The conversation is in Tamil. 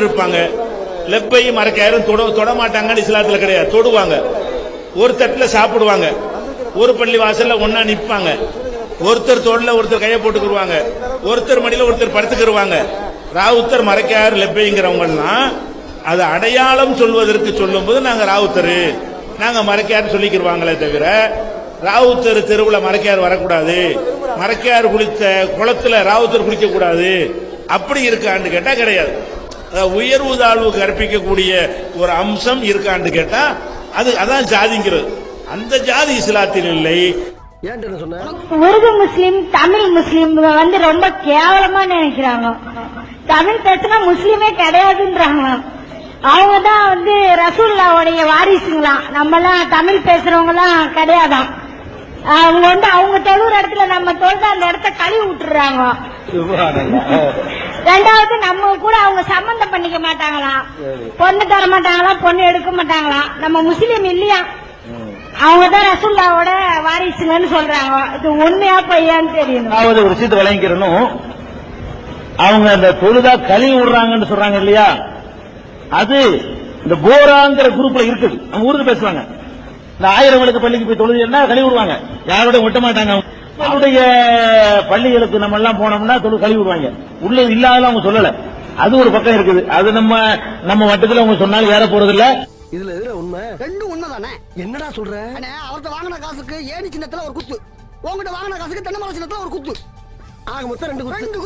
இருப்பாங்க. லெப்பை மரக்காயிரும் தொட மாட்டாங்கன்னு இஸ்லாத்துல கிடையாது. தொடுவாங்க. ஒரு தட்டுல சாப்பிடுவாங்க. ஒரு பள்ளி வாசல்ல ஒன்னா நிப்பாங்க. ஒருத்தர் தோல்ல ஒருத்தர் கையை போட்டுக்குருவாங்க. ஒருத்தர் மடியில ஒருத்தர் படுத்துக்கிருவாங்க. ராவுத்தர் மரக்காயர் லெப்பைங்கிறவங்க எல்லாம் அது அடையாளம் சொல்வதற்கு சொல்லும் போது நாங்க ராவுத்தர் நாங்க மரக்காயர் சொல்லிக்கிருவாங்களே தவிர ராவுத்தர் தெருவுல மரக்காயர் வரக்கூடாது, மரக்காயர் குளித்த குளத்துல ராவுத்தர் குளிக்க கூடாது அப்படி இருக்கான்னு கேட்டா கிடையாது. உயர்வு தாழ்வு கற்பிக்கக்கூடிய ஒரு அம்சம் இருக்கான்னு கேட்டா அதான் ஜாதிங்கிறது. அந்த ஜாதி இஸ்லாத்தில் இல்லை. உருது முஸ்லீம் தமிழ் முஸ்லீம் வந்து ரொம்ப கேவலமா நினைக்கிறாங்க. தமிழ் பேசுனா முஸ்லீமே கிடையாதுன்றாங்க. அவங்க தான் வந்து ரசூலுல்லாஹ்வுடைய வாரிசுங்களாம். நம்ம எல்லாம் தமிழ் பேசுறவங்க எல்லாம் கிடையாதான். அவங்க வந்து அவங்க தொழுற இடத்துல நம்ம தொழுத அந்த இடத்த கழுவி விட்டுறாங்க. ரெண்டாவது நம்ம கூட அவங்க சம்பந்தம் பண்ணிக்க மாட்டாங்களாம், பொண்ணு தர மாட்டாங்களாம், பொண்ணு எடுக்க மாட்டாங்களாம். நம்ம முஸ்லீம் இல்லையா, அவங்கதான் ரசூலுல்லாஹ்வோட வாரிசுங்கன்னு சொல்றாங்க. இது உண்மையா பொய்யான்னு தெரியணும். ஒரு விஷயத்தை விளங்கிக்கிறனும், அவங்க அந்த தொழுதா கழுவி விடுறாங்கன்னு சொல்றாங்க இல்லையா, அது இந்த போராங்கிற குரூப்ல இருக்குது. அவங்க ஊருக்கு பேசுவாங்க. இந்த 1000 விளக்கு பள்ளிக்கு போய் தொழுதுன்னா கழுவி விடுவாங்க, யாரோட ஒட்ட மாட்டாங்க. அவங்களுடைய பள்ளிகளுக்கு நம்ம எல்லாம் போனோம்னா கழுவி விடுவாங்க. உள்ள இல்லாத அவங்க சொல்லல, அது ஒரு பக்கம் இருக்குது. அது நம்ம வட்டத்தில் அவங்க சொன்னாலும் வேற போறது இல்ல. இதுல எதுல உண்மை? ரெண்டும் உண்மைதானே. என்னடா சொல்ற? அவர்கிட்ட வாங்கின காசுக்கு ஏணி சின்னத்துல ஒரு குத்து, உங்ககிட்ட வாங்கின காசுக்கு தென்னை மரம் சின்னத்துல ஒரு குத்து. ஆக மொத்தம் 2 குத்து.